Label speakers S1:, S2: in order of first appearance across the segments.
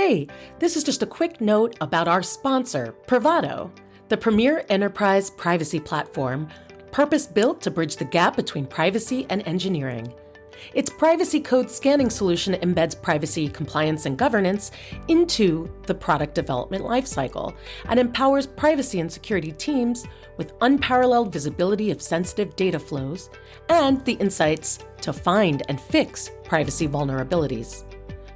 S1: Hey, this is just a quick note about our sponsor, Privado, the premier enterprise privacy platform, purpose-built to bridge the gap between privacy and engineering. Its privacy code scanning solution embeds privacy compliance and governance into the product development lifecycle and empowers privacy and security teams with unparalleled visibility of sensitive data flows and the insights to find and fix privacy vulnerabilities.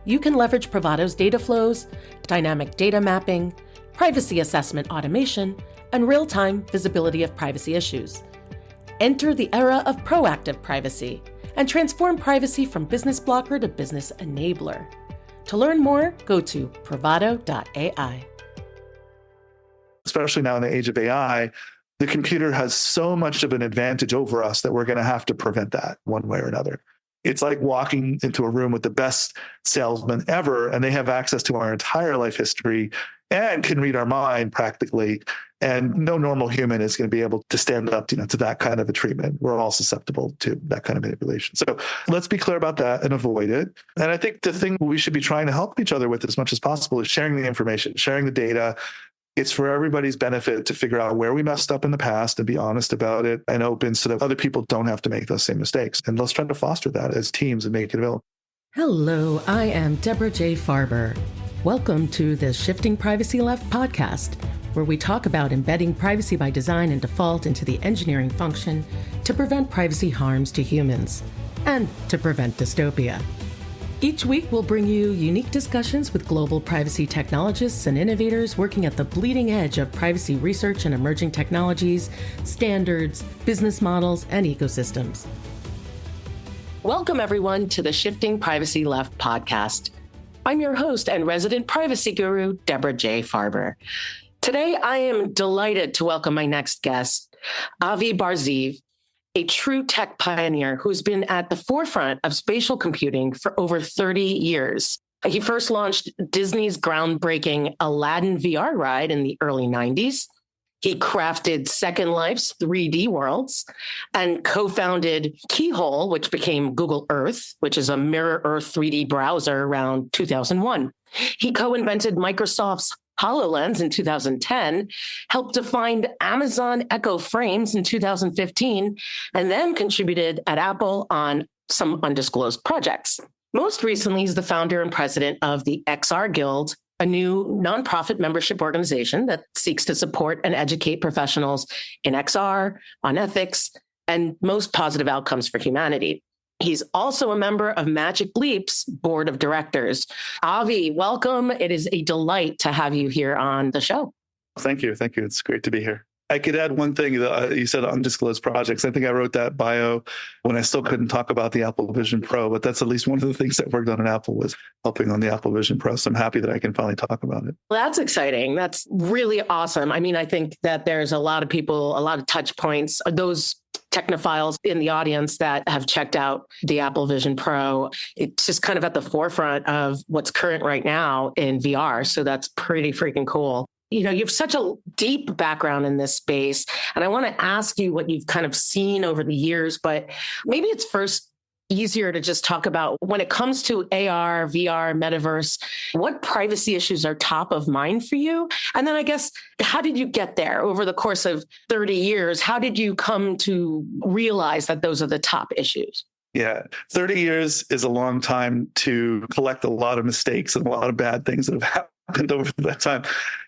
S1: You can leverage Privado's data flows, dynamic data mapping, privacy assessment automation, and real-time visibility of privacy issues. Enter the era of proactive privacy and transform privacy from business blocker to business enabler. To learn more, go to privado.ai.
S2: Especially now in the age of AI, the computer has so much of an advantage over us that we're going to have to prevent that one way or another. It's like walking into a room with the best salesman ever, and they have access to our entire life history and can read our mind practically. And no normal human is going to be able to stand up, to that kind of a treatment. We're all susceptible to that kind of manipulation. So let's be clear about that and avoid it. And I think the thing we should be trying to help each other with as much as possible is sharing the information, sharing the data. It's for everybody's benefit to figure out where we messed up in the past and be honest about it and open so that other people don't have to make those same mistakes. And let's try to foster that as teams and make it available.
S1: Hello, I am Deborah J. Farber. Welcome to the Shifting Privacy Left podcast, where we talk about embedding privacy by design and default into the engineering function to prevent privacy harms to humans and to prevent dystopia. Each week, we'll bring you unique discussions with global privacy technologists and innovators working at the bleeding edge of privacy research and emerging technologies, standards, business models, and ecosystems. Welcome, everyone, to the Shifting Privacy Left podcast. I'm your host and resident privacy guru, Deborah J. Farber. Today, I am delighted to welcome my next guest, Avi Bar-Zeev, a true tech pioneer who's been at the forefront of spatial computing for over 30 years. He first launched Disney's groundbreaking Aladdin VR ride in the early 90s. He crafted Second Life's 3D worlds and co-founded Keyhole, which became Google Earth, which is a mirror Earth 3D browser around 2001. He co-invented Microsoft's HoloLens in 2010, helped define Amazon Echo Frames in 2015, and then contributed at Apple on some undisclosed projects. Most recently, he's the founder and president of the XR Guild, a new nonprofit membership organization that seeks to support and educate professionals in XR, on ethics, and most positive outcomes for humanity. He's also a member of Magic Leap's board of directors. Avi, welcome. It is a delight to have you here on the show.
S2: Thank you. It's great to be here. I could add one thing. You said undisclosed projects. I think I wrote that bio when I still couldn't talk about the Apple Vision Pro, but that's at least one of the things that worked on at Apple was helping on the Apple Vision Pro. So I'm happy that I can finally talk about it.
S1: Well, that's exciting. That's really awesome. I mean, I think that there's a lot of people, a lot of touch points, those technophiles in the audience that have checked out the Apple Vision Pro. It's just kind of at the forefront of what's current right now in VR. So that's pretty freaking cool. You have such a deep background in this space, and I want to ask you what you've kind of seen over the years, but maybe it's first easier to just talk about when it comes to AR, VR, metaverse, what privacy issues are top of mind for you? And then I guess, how did you get there over the course of 30 years? How did you come to realize that those are the top issues?
S2: Yeah, 30 years is a long time to collect a lot of mistakes and a lot of bad things that have happened over that time.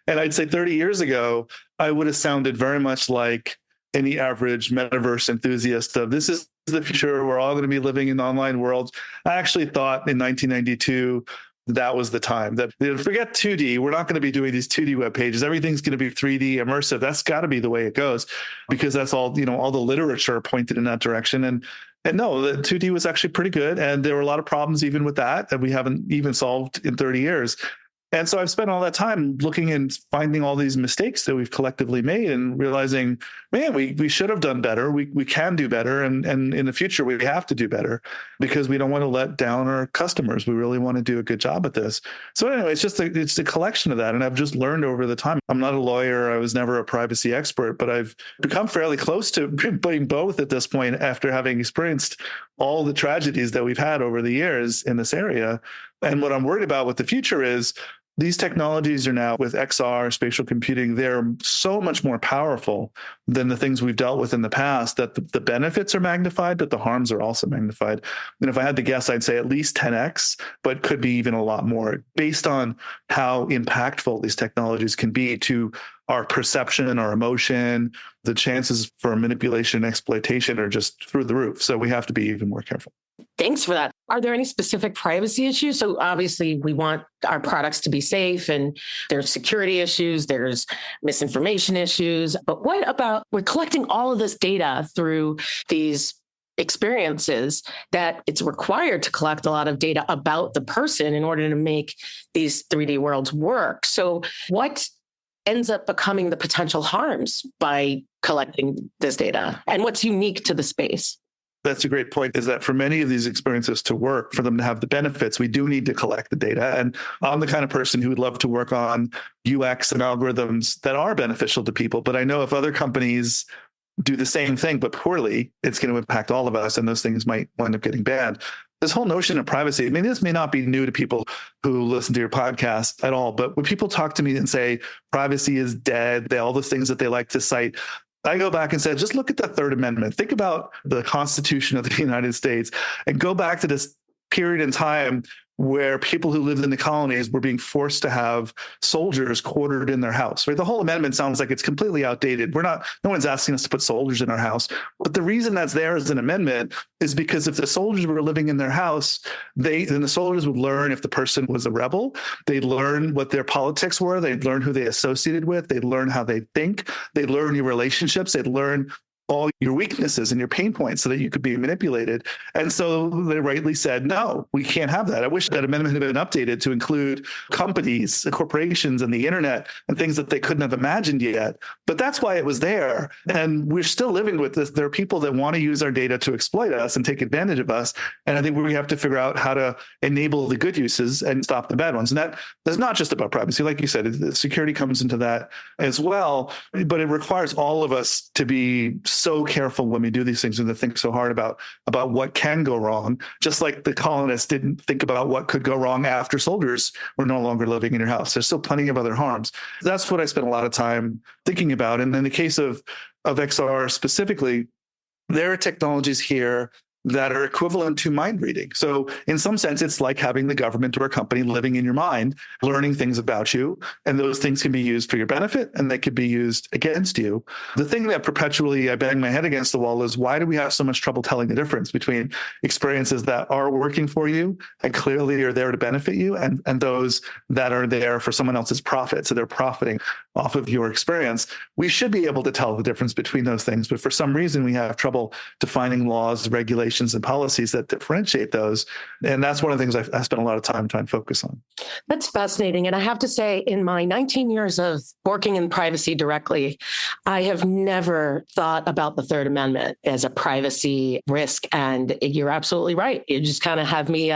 S2: And I'd say 30 years ago, I would have sounded very much like any average metaverse enthusiast of this is the future. We're all going to be living in online worlds. I actually thought in 1992, that was the time that forget 2D. We're not going to be doing these 2D web pages. Everything's going to be 3D immersive. That's got to be the way it goes because that's all, all the literature pointed in that direction. And no, the 2D was actually pretty good. And there were a lot of problems even with that we haven't even solved in 30 years. And so I've spent all that time looking and finding all these mistakes that we've collectively made and realizing, man, we should have done better. We can do better. And in the future, we have to do better because we don't want to let down our customers. We really want to do a good job at this. So anyway, it's a collection of that. And I've just learned over the time. I'm not a lawyer. I was never a privacy expert, but I've become fairly close to being both at this point after having experienced all the tragedies that we've had over the years in this area. And what I'm worried about with the future is these technologies are now with XR, spatial computing, they're so much more powerful than the things we've dealt with in the past that the benefits are magnified, but the harms are also magnified. And if I had to guess, I'd say at least 10x, but could be even a lot more based on how impactful these technologies can be to our perception, our emotion. The chances for manipulation and exploitation are just through the roof. So we have to be even more careful.
S1: Thanks for that. Are there any specific privacy issues? So obviously we want our products to be safe, and there's security issues, there's misinformation issues. But what about we're collecting all of this data through these experiences that it's required to collect a lot of data about the person in order to make these 3D worlds work. So what ends up becoming the potential harms by collecting this data, and what's unique to the space?
S2: That's a great point, is that for many of these experiences to work, for them to have the benefits, we do need to collect the data. And I'm the kind of person who would love to work on UX and algorithms that are beneficial to people. But I know if other companies do the same thing, but poorly, it's going to impact all of us, and those things might wind up getting banned. This whole notion of privacy, I mean, this may not be new to people who listen to your podcast at all, but when people talk to me and say privacy is dead, all those things that they like to cite, I go back and say, just look at the Third Amendment. Think about the Constitution of the United States and go back to this period in time where people who lived in the colonies were being forced to have soldiers quartered in their house, right? The whole amendment sounds like it's completely outdated. No one's asking us to put soldiers in our house. But the reason that's there as an amendment is because if the soldiers were living in their house, then the soldiers would learn if the person was a rebel. They'd learn what their politics were. They'd learn who they associated with. They'd learn how they think. They'd learn your relationships. They'd learn all your weaknesses and your pain points so that you could be manipulated. And so they rightly said, no, we can't have that. I wish that amendment had been updated to include companies, corporations, and the internet and things that they couldn't have imagined yet. But that's why it was there. And we're still living with this. There are people that want to use our data to exploit us and take advantage of us. And I think we have to figure out how to enable the good uses and stop the bad ones. And that's not just about privacy. Like you said, security comes into that as well. But it requires all of us to be so careful when we do these things and to think so hard about what can go wrong, just like the colonists didn't think about what could go wrong after soldiers were no longer living in your house. There's still plenty of other harms. That's what I spent a lot of time thinking about. And in the case of XR specifically, there are technologies here that are equivalent to mind reading. So in some sense, it's like having the government or a company living in your mind, learning things about you. And those things can be used for your benefit and they could be used against you. The thing that perpetually I bang my head against the wall is, why do we have so much trouble telling the difference between experiences that are working for you and clearly are there to benefit you and those that are there for someone else's profit? So they're profiting off of your experience. We should be able to tell the difference between those things, but for some reason we have trouble defining laws, regulations, and policies that differentiate those. And that's one of the things I spent a lot of time trying to focus on.
S1: That's fascinating. And I have to say, in my 19 years of working in privacy directly, I have never thought about the Third Amendment as a privacy risk. And you're absolutely right. You just kind of have me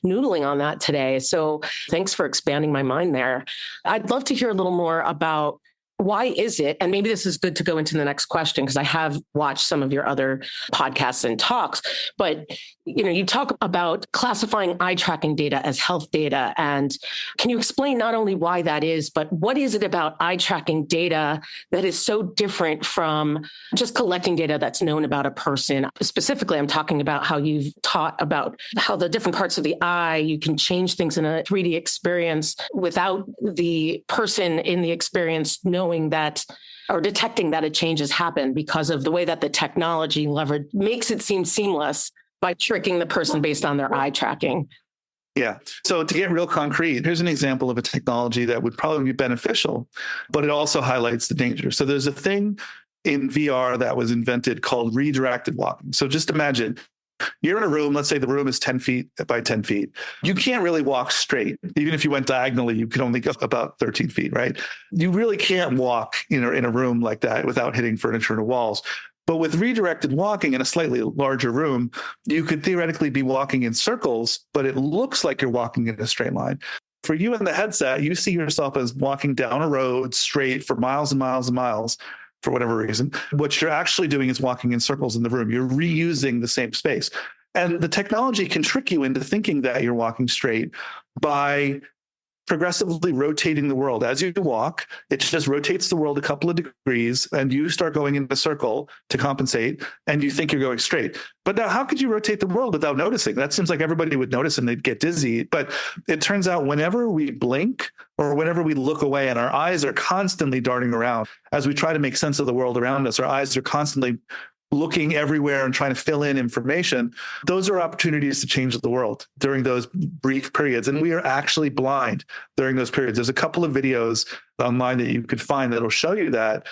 S1: noodling on that today. So thanks for expanding my mind there. I'd love to hear a little more about why is it, and maybe this is good to go into the next question, because I have watched some of your other podcasts and talks, but you talk about classifying eye tracking data as health data. And can you explain not only why that is, but what is it about eye tracking data that is so different from just collecting data that's known about a person? Specifically, I'm talking about how you've taught about how the different parts of the eye, you can change things in a 3D experience without the person in the experience knowing that or detecting that a change has happened because of the way that the technology leverage makes it seem seamless by tricking the person based on their eye tracking.
S2: Yeah. So to get real concrete, here's an example of a technology that would probably be beneficial, but it also highlights the danger. So there's a thing in VR that was invented called redirected walking. So just imagine you're in a room, let's say the room is 10 feet by 10 feet. You can't really walk straight. Even if you went diagonally, you could only go about 13 feet, right? You really can't walk in a room like that without hitting furniture and walls. But with redirected walking in a slightly larger room, you could theoretically be walking in circles, but it looks like you're walking in a straight line. For you in the headset, you see yourself as walking down a road straight for miles and miles and miles. For whatever reason, what you're actually doing is walking in circles in the room. You're reusing the same space. And the technology can trick you into thinking that you're walking straight by progressively rotating the world. As you walk, it just rotates the world a couple of degrees and you start going in a circle to compensate and you think you're going straight. But now how could you rotate the world without noticing? That seems like everybody would notice and they'd get dizzy. But it turns out whenever we blink or whenever we look away and our eyes are constantly darting around, as we try to make sense of the world around us, our eyes are constantly looking everywhere and trying to fill in information. Those are opportunities to change the world during those brief periods. And we are actually blind during those periods. There's a couple of videos online that you could find that'll show you that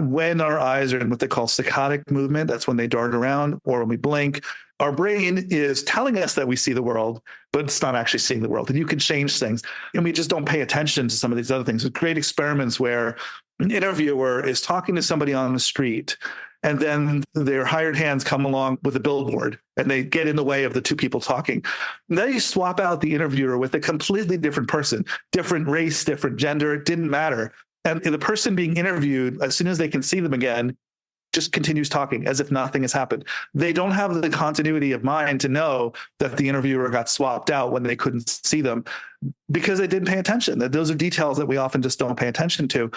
S2: when our eyes are in what they call saccadic movement, that's when they dart around, or when we blink, our brain is telling us that we see the world, but it's not actually seeing the world. And you can change things. And we just don't pay attention to some of these other things. There's great experiments where an interviewer is talking to somebody on the street, and then their hired hands come along with a billboard and they get in the way of the two people talking. And then you swap out the interviewer with a completely different person, different race, different gender. It didn't matter. And the person being interviewed, as soon as they can see them again, just continues talking as if nothing has happened. They don't have the continuity of mind to know that the interviewer got swapped out when they couldn't see them because they didn't pay attention. That those are details that we often just don't pay attention to.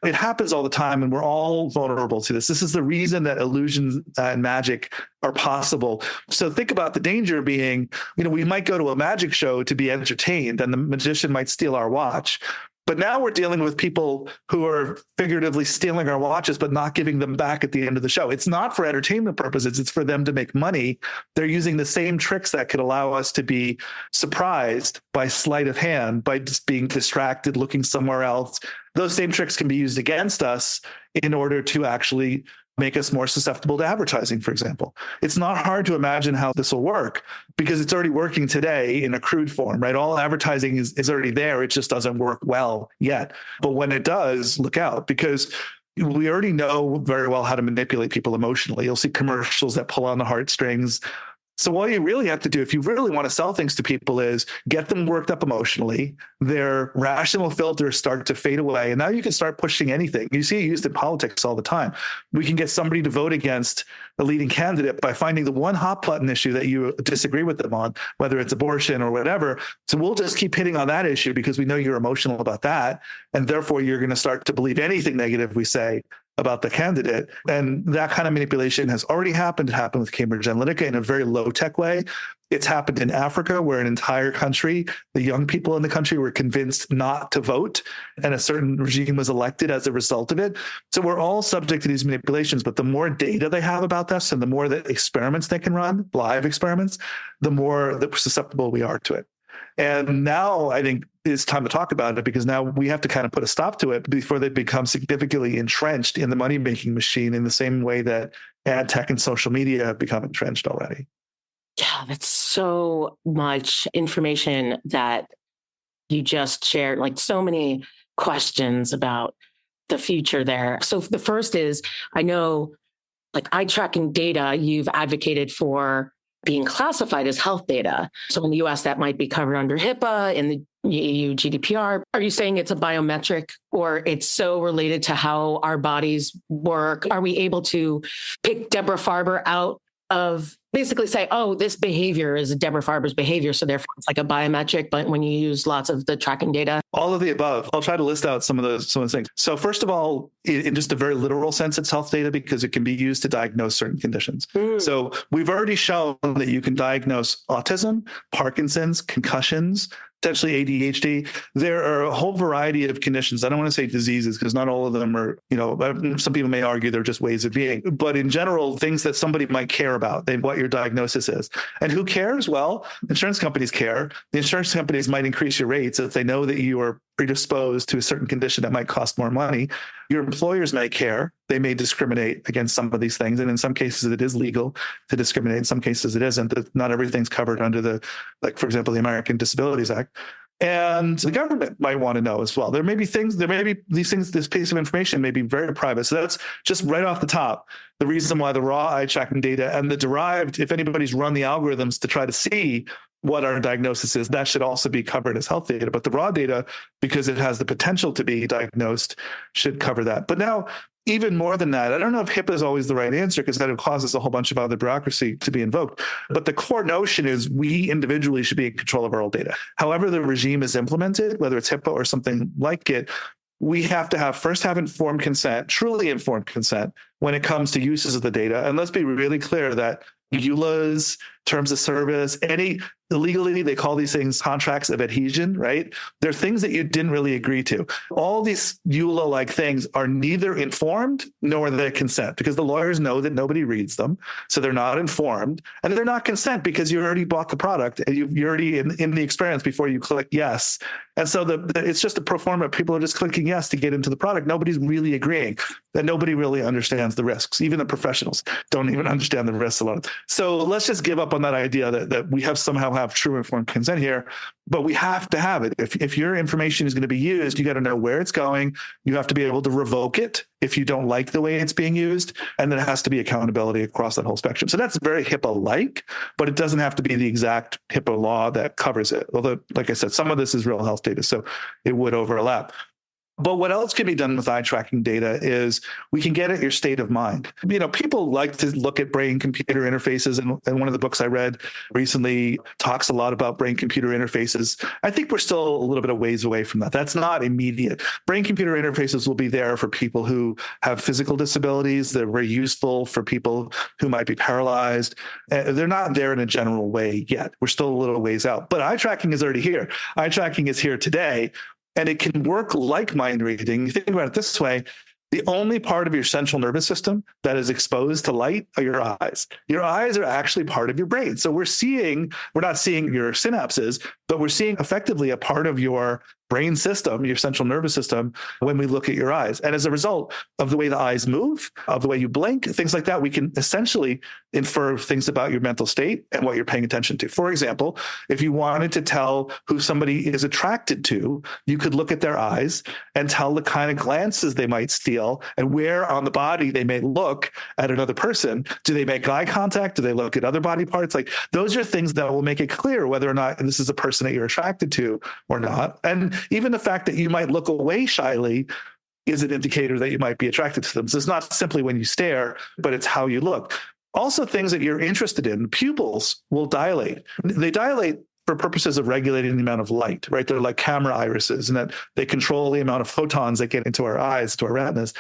S2: It happens all the time, and we're all vulnerable to this. This is the reason that illusions and magic are possible. So think about the danger being, we might go to a magic show to be entertained, and the magician might steal our watch. But now we're dealing with people who are figuratively stealing our watches, but not giving them back at the end of the show. It's not for entertainment purposes. It's for them to make money. They're using the same tricks that could allow us to be surprised by sleight of hand, by just being distracted, looking somewhere else. Those same tricks can be used against us in order to actually make us more susceptible to advertising, for example. It's not hard to imagine how this will work because it's already working today in a crude form, right? All advertising is already there. It just doesn't work well yet. But when it does, look out, because we already know very well how to manipulate people emotionally. You'll see commercials that pull on the heartstrings. So all you really have to do, if you really want to sell things to people, is get them worked up emotionally. Their rational filters start to fade away. And now you can start pushing anything. You see it used in politics all the time. We can get somebody to vote against a leading candidate by finding the one hot button issue that you disagree with them on, whether it's abortion or whatever. So we'll just keep hitting on that issue because we know you're emotional about that. And therefore, you're going to start to believe anything negative we say about the candidate. And that kind of manipulation has already happened. It happened with Cambridge Analytica in a very low-tech way. It's happened in Africa, where an entire country, the young people in the country were convinced not to vote, and a certain regime was elected as a result of it. So we're all subject to these manipulations, but the more data they have about this and the more the experiments they can run, live experiments, the more susceptible we are to it. And now I think it's time to talk about it, because now we have to kind of put a stop to it before they become significantly entrenched in the money-making machine in the same way that ad tech and social media have become entrenched already.
S1: Yeah, that's so much information that you just shared, like so many questions about the future there. So the first is, I know, like eye tracking data, you've advocated for being classified as health data. So in the US, that might be covered under HIPAA, in the EU GDPR. Are you saying it's a biometric, or it's so related to how our bodies work? Are we able to pick Deborah Farber out of, basically say, oh, this behavior is Deborah Farber's behavior, so therefore it's like a biometric, but when you use lots of the tracking data?
S2: All of the above. I'll try to list out some of those things. So first of all, in just a very literal sense, it's health data because it can be used to diagnose certain conditions. So we've already shown that you can diagnose autism, Parkinson's, concussions, potentially ADHD. There are a whole variety of conditions. I don't want to say diseases because not all of them are, some people may argue they're just ways of being. But in general, things that somebody might care about, what your diagnosis is. And who cares? Well, insurance companies care. The insurance companies might increase your rates if they know that you are predisposed to a certain condition that might cost more money. Your employers may care. They may discriminate against some of these things. And in some cases, it is legal to discriminate. In some cases, it isn't. Not everything's covered under for example, the American Disabilities Act. And the government might want to know as well. There may be these things, this piece of information may be very private. So that's just right off the top, the reason why the raw eye tracking data and the derived, if anybody's run the algorithms to try to see what our diagnosis is, that should also be covered as health data. But the raw data, because it has the potential to be diagnosed, should cover that. But now even more than that, I don't know if HIPAA is always the right answer because then it causes a whole bunch of other bureaucracy to be invoked. But the core notion is we individually should be in control of our own data. However the regime is implemented, whether it's HIPAA or something like it, we have to first have informed consent, truly informed consent, when it comes to uses of the data. And let's be really clear that EULAs, terms of service, legally, they call these things contracts of adhesion, right? They're things that you didn't really agree to. All these EULA-like things are neither informed nor they consent because the lawyers know that nobody reads them. So they're not informed and they're not consent because you already bought the product and you're already in the experience before you click yes. And so it's just a pro forma. People are just clicking yes to get into the product. Nobody's really agreeing that nobody really understands the risks. Even the professionals don't even understand the risks a lot. So let's just give up on that idea that we somehow have true informed consent here, but we have to have it. If your information is going to be used, you got to know where it's going. You have to be able to revoke it if you don't like the way it's being used. And then it has to be accountability across that whole spectrum. So that's very HIPAA-like, but it doesn't have to be the exact HIPAA law that covers it. Although, like I said, some of this is real health data, so it would overlap. But what else can be done with eye tracking data is we can get at your state of mind. People like to look at brain-computer interfaces, and one of the books I read recently talks a lot about brain-computer interfaces. I think we're still a little bit of ways away from that. That's not immediate. Brain-computer interfaces will be there for people who have physical disabilities. They're very useful for people who might be paralyzed. They're not there in a general way yet. We're still a little ways out. But eye tracking is already here. Eye tracking is here today. And it can work like mind reading. You think about it this way, the only part of your central nervous system that is exposed to light are your eyes. Your eyes are actually part of your brain. So we're not seeing your synapses, but we're seeing effectively a part of your brain system, your central nervous system, when we look at your eyes. And as a result of the way the eyes move, of the way you blink, things like that, we can essentially infer things about your mental state and what you're paying attention to. For example, if you wanted to tell who somebody is attracted to, you could look at their eyes and tell the kind of glances they might steal and where on the body they may look at another person. Do they make eye contact? Do they look at other body parts? Like those are things that will make it clear whether or not this is a person that you're attracted to or not. And even the fact that you might look away shyly is an indicator that you might be attracted to them. So it's not simply when you stare, but it's how you look. Also, things that you're interested in, pupils will dilate. They dilate for purposes of regulating the amount of light, right? They're like camera irises, and that they control the amount of photons that get into our eyes, to our retinas.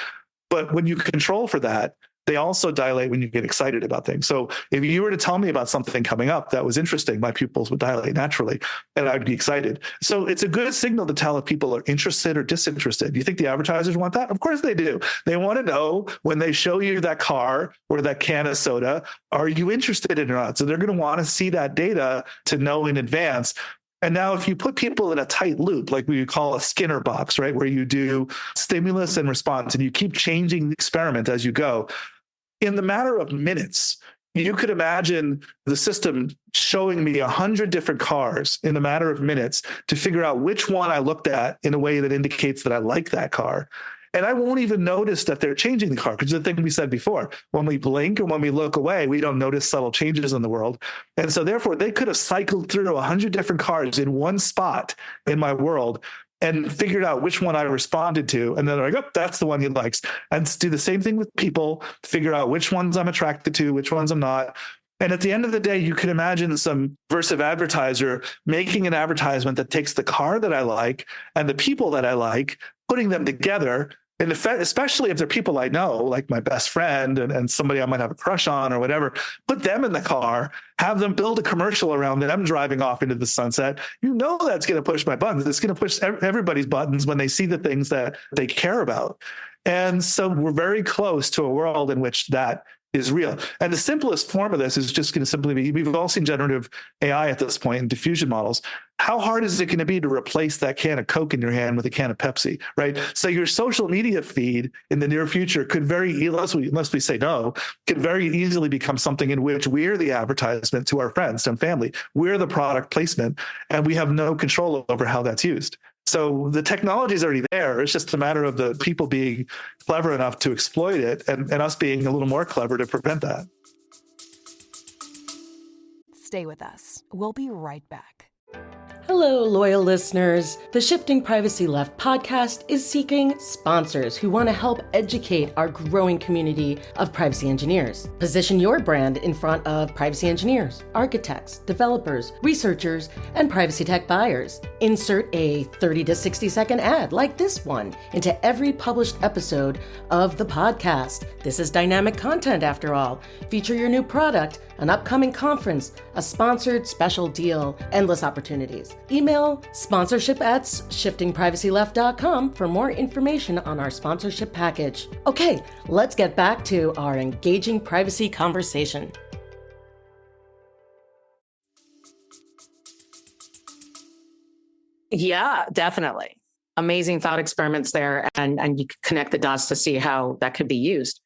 S2: But when you control for that, they also dilate when you get excited about things. So if you were to tell me about something coming up that was interesting, my pupils would dilate naturally and I'd be excited. So it's a good signal to tell if people are interested or disinterested. Do you think the advertisers want that? Of course they do. They want to know when they show you that car or that can of soda, are you interested in it or not? So they're going to want to see that data to know in advance. And now if you put people in a tight loop, like we call a Skinner box, right, where you do stimulus and response and you keep changing the experiment as you go, in the matter of minutes, you could imagine the system showing me 100 different cars in a matter of minutes to figure out which one I looked at in a way that indicates that I like that car. And I won't even notice that they're changing the car, because the thing we said before, when we blink and when we look away, we don't notice subtle changes in the world. And so therefore, they could have cycled through 100 different cars in one spot in my world and figured out which one I responded to. And then they're like, oh, that's the one he likes. And do the same thing with people, figure out which ones I'm attracted to, which ones I'm not. And at the end of the day, you can imagine some versive advertiser making an advertisement that takes the car that I like and the people that I like, putting them together. And especially if they're people I know, like my best friend and somebody I might have a crush on or whatever, put them in the car, have them build a commercial around them driving off into the sunset. You know that's going to push my buttons. It's going to push everybody's buttons when they see the things that they care about. And so we're very close to a world in which that is real. And the simplest form of this is just going to simply be, we've all seen generative AI at this point in diffusion models. How hard is it going to be to replace that can of Coke in your hand with a can of Pepsi, right? So your social media feed in the near future could unless we say no, could very easily become something in which we're the advertisement to our friends and family. We're the product placement, and we have no control over how that's used. So the technology is already there. It's just a matter of the people being clever enough to exploit it and us being a little more clever to prevent that.
S3: Stay with us. We'll be right back.
S1: Hello, loyal listeners. The Shifting Privacy Left podcast is seeking sponsors who want to help educate our growing community of privacy engineers. Position your brand in front of privacy engineers, architects, developers, researchers, and privacy tech buyers. Insert a 30 to 60 second ad like this one into every published episode of the podcast. This is dynamic content after all. Feature your new product, an upcoming conference, a sponsored special deal, endless opportunities. Email sponsorship@shiftingprivacyleft.com for more information on our sponsorship package. Okay, let's get back to our engaging privacy conversation.
S3: Yeah, definitely. Amazing thought experiments there, and you can connect the dots to see how that could be used.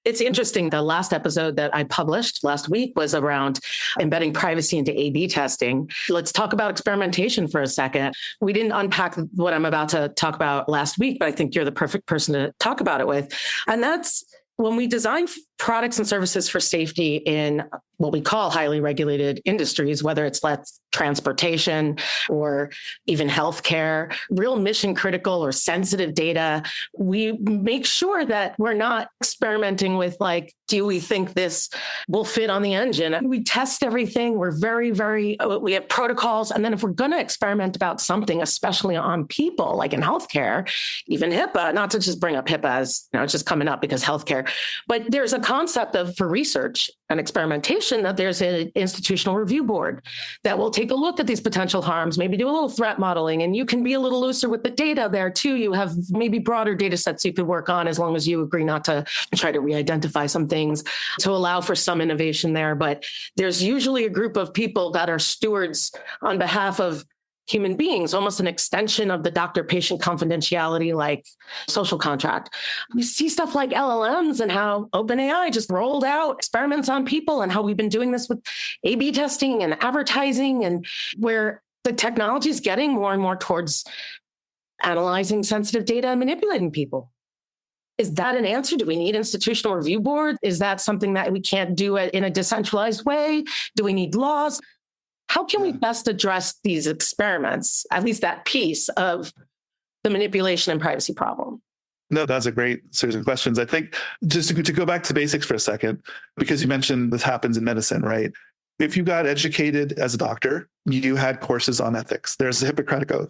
S3: It's interesting. The last episode that I published last week was around embedding privacy into A/B testing. Let's talk about experimentation for a second. We didn't unpack what I'm about to talk about last week, but I think you're the perfect person to talk about it with. And that's when we design products and services for safety in what we call highly regulated industries, whether it's transportation or even healthcare, real mission critical or sensitive data, we make sure that we're not experimenting with do we think this will fit on the engine? We test everything. We're we have protocols. And then if we're going to experiment about something, especially on people, like in healthcare, even HIPAA, not to just bring up HIPAA as, it's just coming up because healthcare, but there's a concept for research and experimentation that there's an institutional review board that will take a look at these potential harms, maybe do a little threat modeling, and you can be a little looser with the data there too. You have maybe broader data sets you could work on as long as you agree not to try to re-identify some things to allow for some innovation there. But there's usually a group of people that are stewards on behalf of human beings, almost an extension of the doctor-patient confidentiality, like social contract. We see stuff like LLMs and how OpenAI just rolled out experiments on people and how we've been doing this with A/B testing and advertising, and where the technology is getting more and more towards analyzing sensitive data and manipulating people. Is that an answer? Do we need institutional review board? Is that something that we can't do it in a decentralized way? Do we need laws? How can we best address these experiments, at least that piece of the manipulation and privacy problem?
S2: No, that's a great series of questions. I think just to go back to basics for a second, because you mentioned this happens in medicine, right? If you got educated as a doctor, you had courses on ethics. There's the Hippocratic Oath.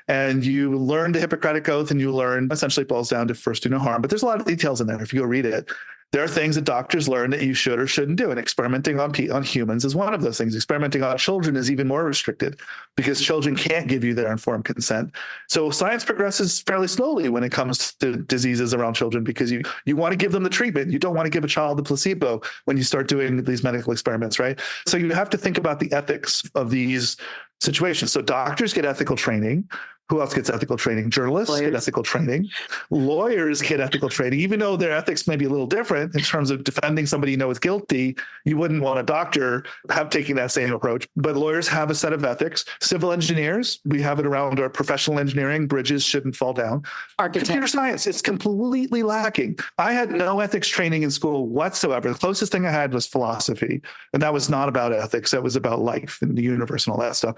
S2: And you learn the Hippocratic Oath, and you learn, essentially boils down to first do no harm. But there's a lot of details in there if you go read it. There are things that doctors learn that you should or shouldn't do. And experimenting on humans is one of those things. Experimenting on children is even more restricted because children can't give you their informed consent. So science progresses fairly slowly when it comes to diseases around children because you want to give them the treatment. You don't want to give a child the placebo when you start doing these medical experiments, right? So you have to think about the ethics of these situations. So doctors get ethical training. Who else gets ethical training? Journalists get ethical training. Lawyers get ethical training. Even though their ethics may be a little different in terms of defending somebody you know is guilty, you wouldn't want a doctor taking that same approach. But lawyers have a set of ethics. Civil engineers, we have it around our professional engineering. Bridges shouldn't fall down. Computer science, it's completely lacking. I had no ethics training in school whatsoever. The closest thing I had was philosophy. And that was not about ethics. That was about life and the universe and all that stuff.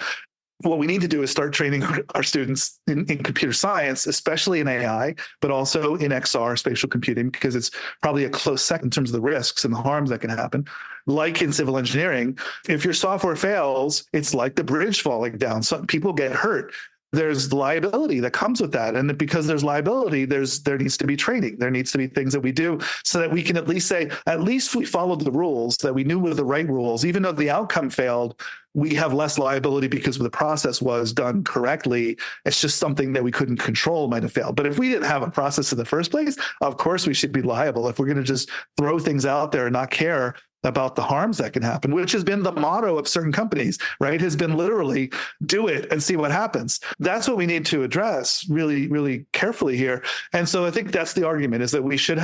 S2: What we need to do is start training our students in computer science, especially in AI, but also in XR, spatial computing, because it's probably a close second in terms of the risks and the harms that can happen. Like in civil engineering, if your software fails, it's like the bridge falling down. Some people get hurt. There's liability that comes with that. And because there's liability, there needs to be training. There needs to be things that we do so that we can at least say, at least we followed the rules, that we knew were the right rules. Even though the outcome failed, we have less liability because the process was done correctly. It's just something that we couldn't control might have failed. But if we didn't have a process in the first place, of course we should be liable. If we're going to just throw things out there and not care about the harms that can happen, which has been the motto of certain companies, right? Has been literally do it and see what happens. That's what we need to address really, really carefully here. And so I think that's the argument, is that we should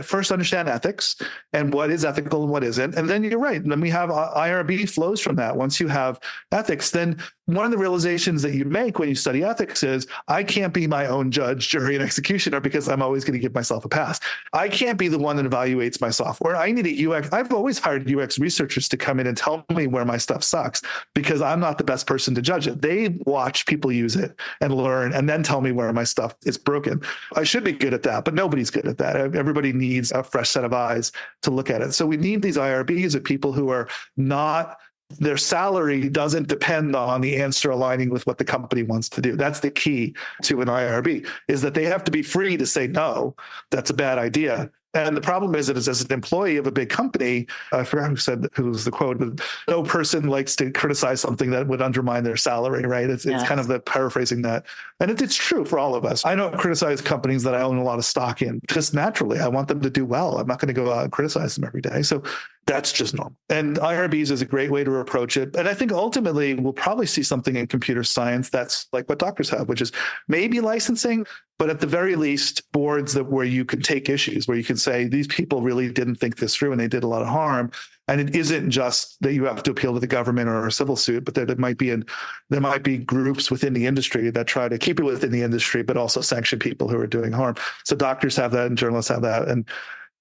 S2: first understand ethics and what is ethical and what isn't. And then you're right. And then we have IRB flows from that. Once you have ethics, then one of the realizations that you make when you study ethics is I can't be my own judge, jury, and executioner because I'm always going to give myself a pass. I can't be the one that evaluates my software. I need a UX. I've always hired UX researchers to come in and tell me where my stuff sucks because I'm not the best person to judge it. They watch people use it and learn and then tell me where my stuff is broken. I should be good at that, but nobody's good at that. Everybody needs a fresh set of eyes to look at it. So we need these IRBs of people who are not, their salary doesn't depend on the answer aligning with what the company wants to do. That's the key to an IRB, is that they have to be free to say, no, that's a bad idea. And the problem is that as an employee of a big company, I forgot who was the quote, but no person likes to criticize something that would undermine their salary, right? It's kind of the paraphrasing that. And it's true for all of us. I don't criticize companies that I own a lot of stock in, just naturally. I want them to do well. I'm not going to go out and criticize them every day. So that's just normal. And IRBs is a great way to approach it. And I think ultimately we'll probably see something in computer science that's like what doctors have, which is maybe licensing, but at the very least, boards where you can take issues, where you can say, these people really didn't think this through and they did a lot of harm. And it isn't just that you have to appeal to the government or a civil suit, but there might be groups within the industry that try to keep it within the industry, but also sanction people who are doing harm. So doctors have that and journalists have that and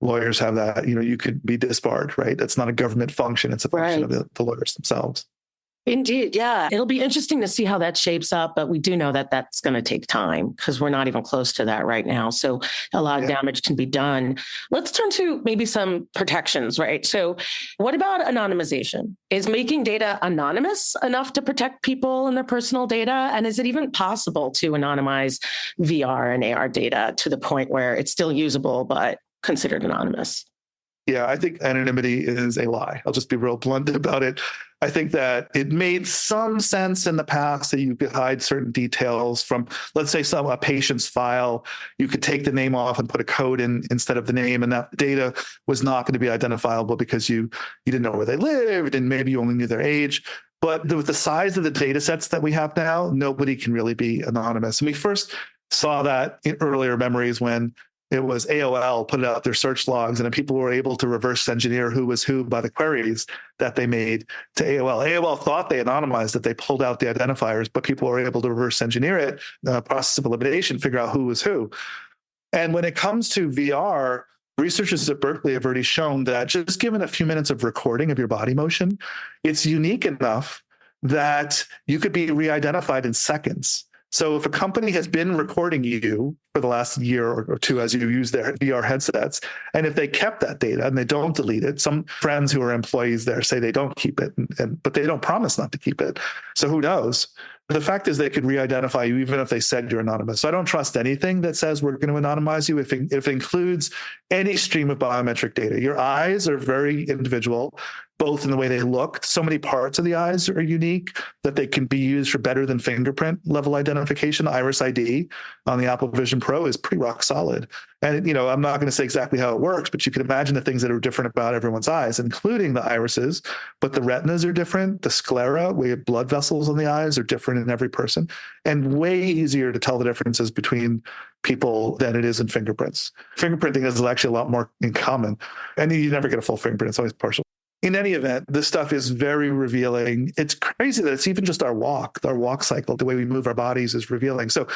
S2: lawyers have that. You could be disbarred, right? It's not a government function. It's a function of the lawyers themselves.
S3: Indeed. Yeah. It'll be interesting to see how that shapes up, but we do know that that's going to take time because we're not even close to that right now. So a lot of damage can be done. Let's turn to maybe some protections, right? So what about anonymization? Is making data anonymous enough to protect people and their personal data? And is it even possible to anonymize VR and AR data to the point where it's still usable, but considered anonymous?
S2: Yeah, I think anonymity is a lie. I'll just be real blunt about it. I think that it made some sense in the past that you could hide certain details from, let's say, a patient's file. You could take the name off and put a code in instead of the name, and that data was not going to be identifiable because you didn't know where they lived, and maybe you only knew their age. But with the size of the data sets that we have now, nobody can really be anonymous. And we first saw that in earlier memories when it was AOL put out their search logs, and then people were able to reverse engineer who was who by the queries that they made to AOL. AOL thought they anonymized, that they pulled out the identifiers, but people were able to reverse engineer it, process of elimination, figure out who was who. And when it comes to VR, researchers at Berkeley have already shown that just given a few minutes of recording of your body motion, it's unique enough that you could be re-identified in seconds. So if a company has been recording you for the last year or two as you use their VR headsets, and if they kept that data and they don't delete it, some friends who are employees there say they don't keep it, but they don't promise not to keep it. So who knows? The fact is they could re-identify you even if they said you're anonymous. So I don't trust anything that says we're going to anonymize you if it includes any stream of biometric data. Your eyes are very individual, both in the way they look. So many parts of the eyes are unique that they can be used for better than fingerprint level identification. Iris ID on the Apple Vision Pro is pretty rock solid. And, I'm not going to say exactly how it works, but you can imagine the things that are different about everyone's eyes, including the irises, but the retinas are different. The sclera, we have blood vessels on the eyes, are different in every person, and way easier to tell the differences between people than it is in fingerprints. Fingerprinting is actually a lot more in common, and you never get a full fingerprint. It's always partial. In any event, this stuff is very revealing. It's crazy that it's even just our walk cycle, the way we move our bodies is revealing. So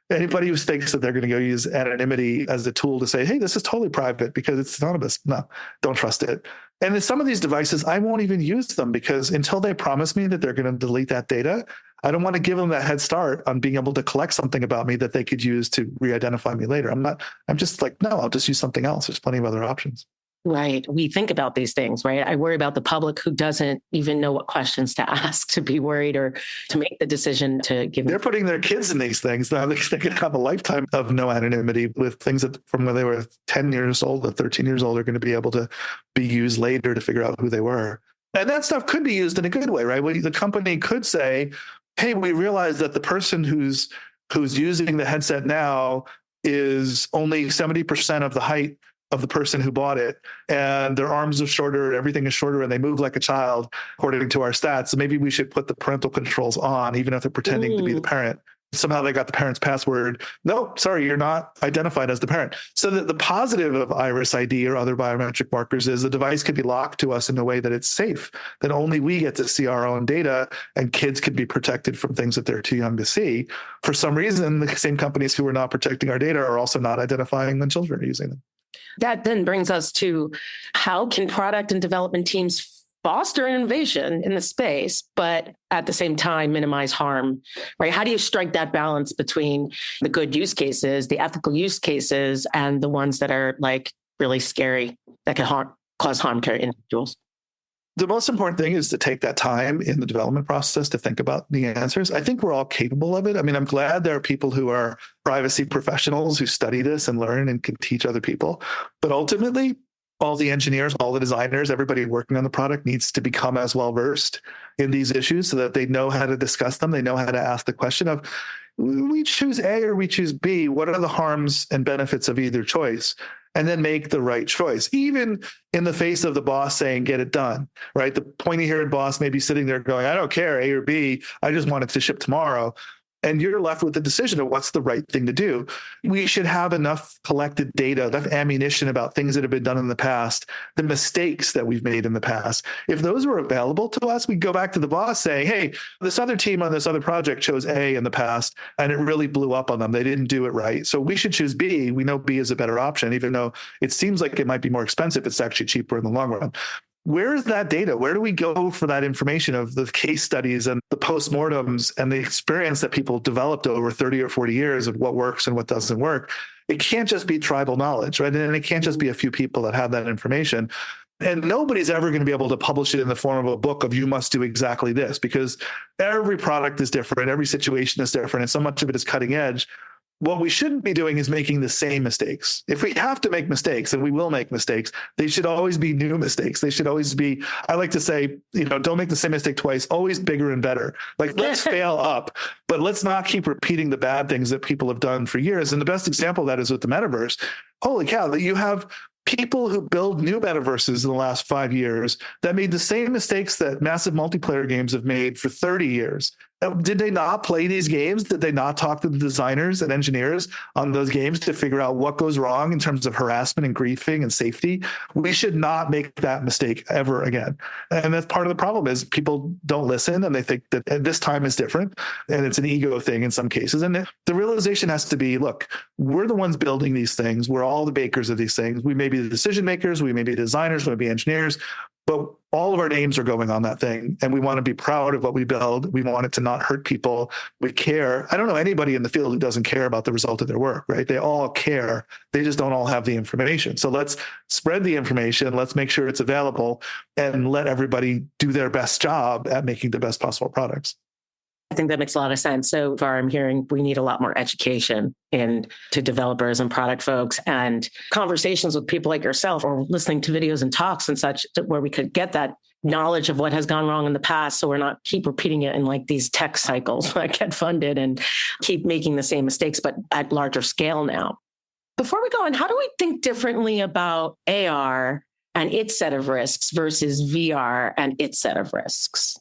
S2: anybody who thinks that they're going to go use anonymity as a tool to say, hey, this is totally private because it's anonymous. No, don't trust it. And in some of these devices, I won't even use them because until they promise me that they're going to delete that data, I don't want to give them that head start on being able to collect something about me that they could use to re-identify me later. I'm just like, no, I'll just use something else. There's plenty of other options.
S3: Right. We think about these things, right? I worry about the public who doesn't even know what questions to ask to be worried or to make the decision to give.
S2: They're putting their kids in these things. Now they can have a lifetime of no anonymity with things that from when they were 10 years old to 13 years old are going to be able to be used later to figure out who they were. And that stuff could be used in a good way, right? The company could say, hey, we realize that the person who's using the headset now is only 70% of the height of the person who bought it, and their arms are shorter, everything is shorter, and they move like a child according to our stats. So maybe we should put the parental controls on, even if they're pretending to be the parent. somehow they got the parent's password. No, sorry, you're not identified as the parent. So the positive of Iris ID or other biometric markers is the device can be locked to us in a way that it's safe, that only we get to see our own data, and kids can be protected from things that they're too young to see. For some reason, the same companies who are not protecting our data are also not identifying when children are using them.
S3: That then brings us to how can product and development teams foster innovation in the space, but at the same time, minimize harm, right? How do you strike that balance between the good use cases, the ethical use cases, and the ones that are like really scary that can cause harm to individuals?
S2: The most important thing is to take that time in the development process to think about the answers. I think we're all capable of it. I mean, I'm glad there are people who are privacy professionals who study this and learn and can teach other people. But ultimately, all the engineers, all the designers, everybody working on the product needs to become as well versed in these issues so that they know how to discuss them. They know how to ask the question of, we choose A or we choose B. What are the harms and benefits of either choice? And then make the right choice, even in the face of the boss saying, get it done, right? The pointy-haired boss may be sitting there going, I don't care, A or B, I just want it to ship tomorrow. And you're left with the decision of what's the right thing to do. We should have enough collected data, enough ammunition about things that have been done in the past, the mistakes that we've made in the past. If those were available to us, we'd go back to the boss saying, hey, this other team on this other project chose A in the past, and it really blew up on them. They didn't do it right. So we should choose B. We know B is a better option, even though it seems like it might be more expensive. It's actually cheaper in the long run. Where is that data? Where do we go for that information of the case studies and the postmortems and the experience that people developed over 30 or 40 years of what works and what doesn't work? It can't just be tribal knowledge, right? And it can't just be a few people that have that information. And nobody's ever going to be able to publish it in the form of a book of you must do exactly this, because every product is different. Every situation is different. And so much of it is cutting edge. What we shouldn't be doing is making the same mistakes. If we have to make mistakes, and we will make mistakes, they should always be new mistakes. They should always be, I like to say, don't make the same mistake twice, always bigger and better. Like, let's fail up, but let's not keep repeating the bad things that people have done for years. And the best example of that is with the metaverse. Holy cow, that you have people who build new metaverses in the last 5 years that made the same mistakes that massive multiplayer games have made for 30 years. Did they not play these games? Did they not talk to the designers and engineers on those games to figure out what goes wrong in terms of harassment and griefing and safety? We should not make that mistake ever again. And that's part of the problem is people don't listen, and they think that this time is different, and it's an ego thing in some cases. And the realization has to be, look, we're the ones building these things. We're all the bakers of these things. We may be the decision makers. We may be designers. We may be engineers. But all of our names are going on that thing, and we want to be proud of what we build. We want it to not hurt people. We care. I don't know anybody in the field who doesn't care about the result of their work, right? They all care. They just don't all have the information. So let's spread the information. Let's make sure it's available, and let everybody do their best job at making the best possible products.
S3: I think that makes a lot of sense. So far, I'm hearing we need a lot more education to developers and product folks, and conversations with people like yourself, or listening to videos and talks and such, where we could get that knowledge of what has gone wrong in the past, so we're not keep repeating it in like these tech cycles that get funded and keep making the same mistakes, but at larger scale now. Before we go on, how do we think differently about AR and its set of risks versus VR and its set of risks?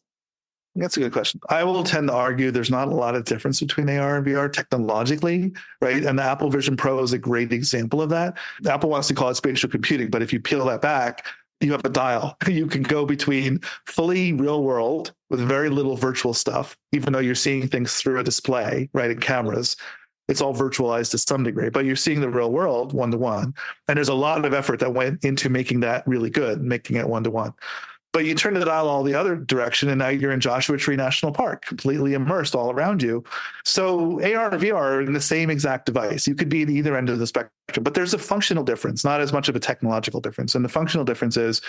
S2: That's a good question. I will tend to argue there's not a lot of difference between AR and VR technologically, right? And the Apple Vision Pro is a great example of that. Apple wants to call it spatial computing, but if you peel that back, you have a dial. You can go between fully real world with very little virtual stuff, even though you're seeing things through a display, right, in cameras. It's all virtualized to some degree, but you're seeing the real world one-to-one. And there's a lot of effort that went into making that really good, making it one-to-one. But you turn the dial all the other direction, and now you're in Joshua Tree National Park, completely immersed all around you. So AR and VR are in the same exact device. You could be at either end of the spectrum, but there's a functional difference, not as much of a technological difference. And the functional difference is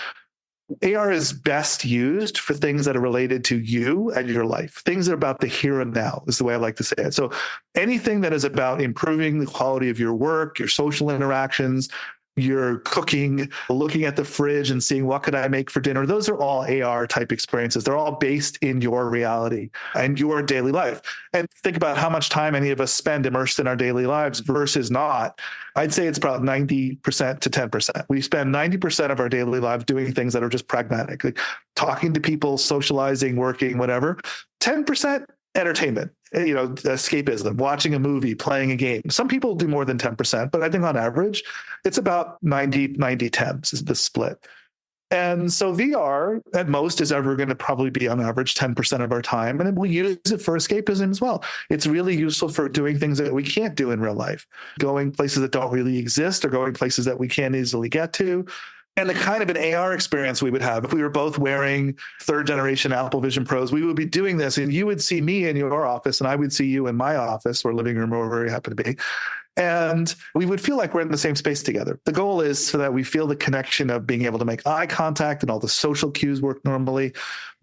S2: AR is best used for things that are related to you and your life. Things that are about the here and now is the way I like to say it. So anything that is about improving the quality of your work, your social interactions, you're cooking, looking at the fridge and seeing what could I make for dinner. Those are all AR type experiences. They're all based in your reality and your daily life. And think about how much time any of us spend immersed in our daily lives versus not. I'd say it's about 90% to 10%. We spend 90% of our daily lives doing things that are just pragmatic, like talking to people, socializing, working, whatever. 10%, entertainment, escapism, watching a movie, playing a game. Some people do more than 10%, but I think on average, it's about 90-10 is the split. And so VR at most is ever going to probably be on average 10% of our time. And we use it for escapism as well. It's really useful for doing things that we can't do in real life, going places that don't really exist or going places that we can't easily get to. And the kind of an AR experience we would have if we were both wearing third generation Apple Vision Pros, we would be doing this and you would see me in your office and I would see you in my office or living room or wherever we happen to be. And we would feel like we're in the same space together. The goal is so that we feel the connection of being able to make eye contact and all the social cues work normally,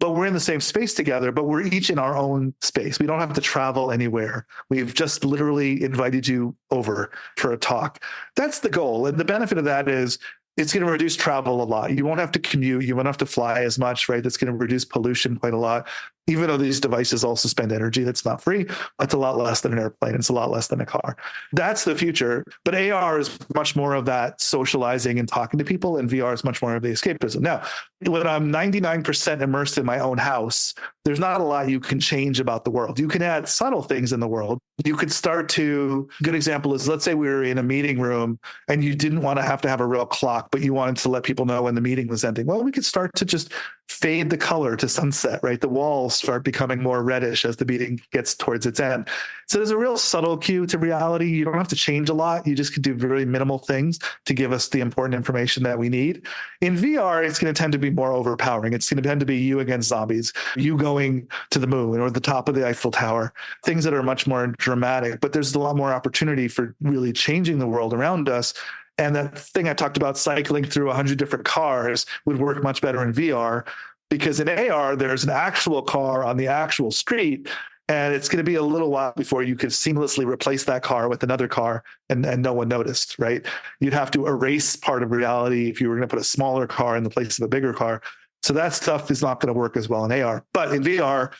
S2: but we're in the same space together, but we're each in our own space. We don't have to travel anywhere. We've just literally invited you over for a talk. That's the goal. And the benefit of that is it's going to reduce travel a lot. You won't have to commute. You won't have to fly as much, right? That's going to reduce pollution quite a lot. Even though these devices also spend energy that's not free, it's a lot less than an airplane. It's a lot less than a car. That's the future. But AR is much more of that socializing and talking to people, and VR is much more of the escapism. Now, when I'm 99% immersed in my own house, there's not a lot you can change about the world. You can add subtle things in the world. You could start to, good example is, let's say we were in a meeting room and you didn't want to have a real clock, but you wanted to let people know when the meeting was ending. Well, we could start to just fade the color to sunset, right? The walls start becoming more reddish as the meeting gets towards its end. So there's a real subtle cue to reality. You don't have to change a lot. You just can do very minimal things to give us the important information that we need. In VR, it's going to tend to be more overpowering. It's going to tend to be you against zombies, you going to the moon or the top of the Eiffel Tower, things that are much more dramatic, but there's a lot more opportunity for really changing the world around us. And that thing I talked about, cycling through 100 different cars, would work much better in VR, because in AR, there's an actual car on the actual street, and it's going to be a little while before you could seamlessly replace that car with another car and no one noticed, right? You'd have to erase part of reality if you were going to put a smaller car in the place of a bigger car. So that stuff is not going to work as well in AR. But in VR,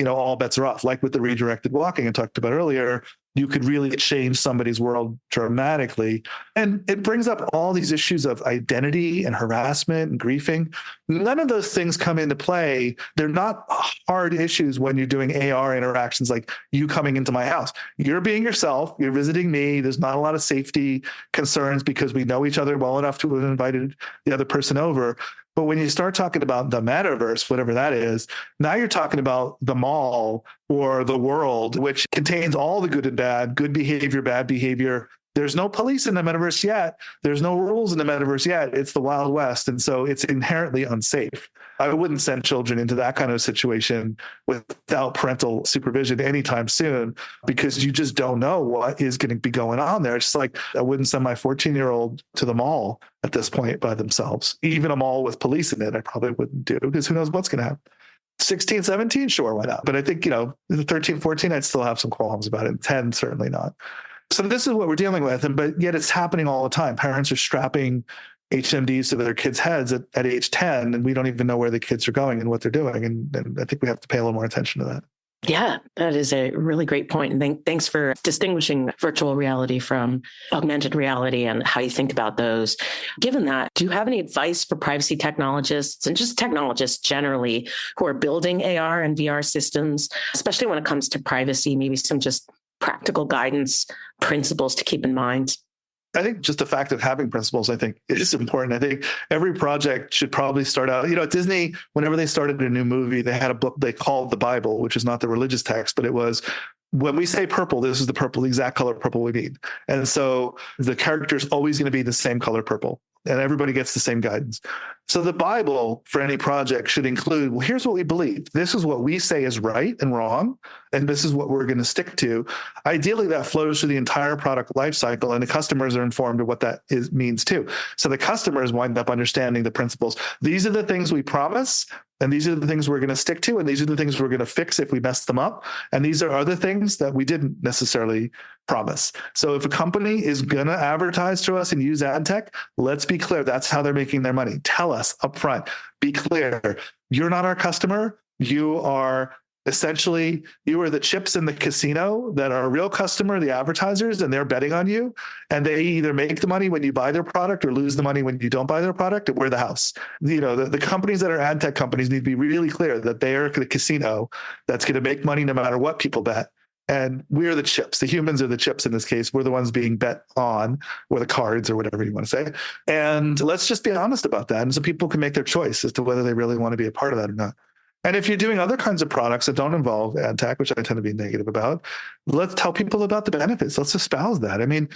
S2: all bets are off. Like with the redirected walking I talked about earlier, you could really change somebody's world dramatically. And it brings up all these issues of identity and harassment and griefing. None of those things come into play. They're not hard issues when you're doing AR interactions, like you coming into my house. You're being yourself. You're visiting me. There's not a lot of safety concerns because we know each other well enough to have invited the other person over. But when you start talking about the metaverse, whatever that is, now you're talking about the mall or the world, which contains all the good and bad, good behavior, bad behavior. There's no police in the metaverse yet. There's no rules in the metaverse yet. It's the Wild West. And so it's inherently unsafe. I wouldn't send children into that kind of situation without parental supervision anytime soon, because you just don't know what is going to be going on there. It's just like I wouldn't send my 14-year-old to the mall at this point by themselves. Even a mall with police in it, I probably wouldn't do, because who knows what's going to happen. 16, 17, sure, why not? But I think, the 13, 14, I'd still have some qualms about it. 10, certainly not. So this is what we're dealing with, but yet it's happening all the time. Parents are strapping HMDs to their kids' heads at age 10, and we don't even know where the kids are going and what they're doing. And I think we have to pay a little more attention to that.
S3: Yeah, that is a really great point. And thanks for distinguishing virtual reality from augmented reality and how you think about those. Given that, do you have any advice for privacy technologists and just technologists generally who are building AR and VR systems, especially when it comes to privacy, maybe some just practical guidance, principles to keep in mind?
S2: I think just the fact of having principles, I think, is important. I think every project should probably start out, at Disney, whenever they started a new movie, they had a book they called the Bible, which is not the religious text, but it was, when we say purple, this is the purple, the exact color purple we need. And so the character is always going to be the same color purple, and everybody gets the same guidance. So the Bible for any project should include, well, here's what we believe. This is what we say is right and wrong, and this is what we're going to stick to. Ideally, that flows through the entire product lifecycle, and the customers are informed of what that means too. So the customers wind up understanding the principles. These are the things we promise, and these are the things we're going to stick to, and these are the things we're going to fix if we mess them up. And these are other things that we didn't necessarily promise. So if a company is going to advertise to us and use ad tech, let's be clear. That's how they're making their money. Tell us upfront, be clear. You're not our customer. You are Essentially, you are the chips in the casino that are a real customer, the advertisers, and they're betting on you. And they either make the money when you buy their product or lose the money when you don't buy their product, and we're the house. The companies that are ad tech companies need to be really clear that they are the casino that's going to make money no matter what people bet. And we're the chips. The humans are the chips in this case. We're the ones being bet on, or the cards, or whatever you want to say. And let's just be honest about that. And so people can make their choice as to whether they really want to be a part of that or not. And if you're doing other kinds of products that don't involve ad tech, which I tend to be negative about, let's tell people about the benefits. Let's espouse that. I mean,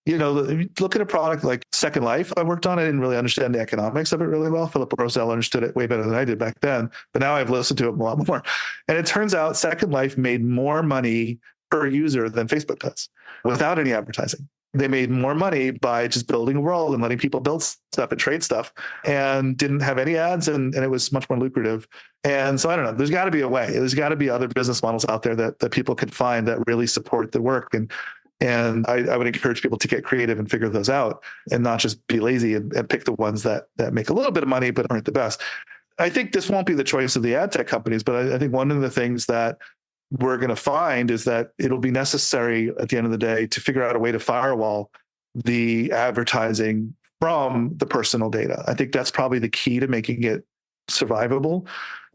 S2: look at a product like Second Life I worked on. I didn't really understand the economics of it really well. Philip Rosell understood it way better than I did back then. But now I've listened to it a lot more. And it turns out Second Life made more money per user than Facebook does without any advertising. They made more money by just building a world and letting people build stuff and trade stuff, and didn't have any ads, and it was much more lucrative. And so I don't know, there's got to be a way. There's got to be other business models out there that people can find that really support the work. And I would encourage people to get creative and figure those out, and not just be lazy and pick the ones that make a little bit of money but aren't the best. I think this won't be the choice of the ad tech companies, but I think one of the things that we're going to find is that it'll be necessary at the end of the day to figure out a way to firewall the advertising from the personal data. I think that's probably the key to making it survivable,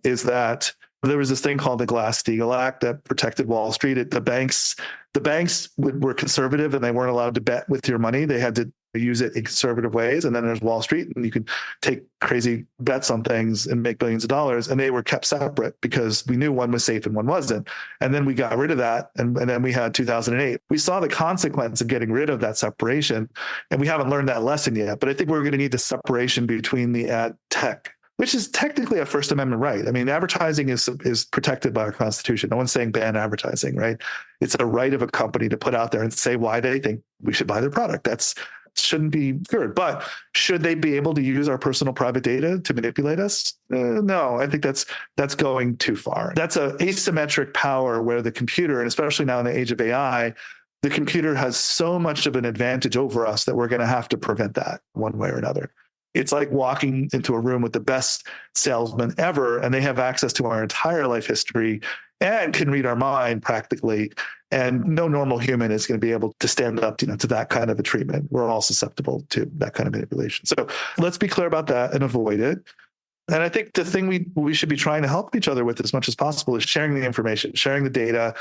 S2: is that there was this thing called the Glass-Steagall Act that protected Wall Street. The banks were conservative, and they weren't allowed to bet with your money. They had to use it in conservative ways. And then there's Wall Street, and you could take crazy bets on things and make billions of dollars. And they were kept separate because we knew one was safe and one wasn't. And then we got rid of that. And then we had 2008. We saw the consequence of getting rid of that separation. And we haven't learned that lesson yet. But I think we're going to need the separation between the ad tech, which is technically a First Amendment right. I mean, advertising is protected by our Constitution. No one's saying ban advertising, right? It's a right of a company to put out there and say why they think we should buy their product. That's shouldn't be good. But should they be able to use our personal private data to manipulate us? No, I think that's going too far. That's an asymmetric power where the computer, and especially now in the age of AI, the computer has so much of an advantage over us that we're going to have to prevent that one way or another. It's like walking into a room with the best salesman ever, and they have access to our entire life history and can read our mind practically. And no normal human is going to be able to stand up, to that kind of a treatment. We're all susceptible to that kind of manipulation. So let's be clear about that and avoid it. And I think the thing we should be trying to help each other with as much as possible is sharing the information, sharing the data.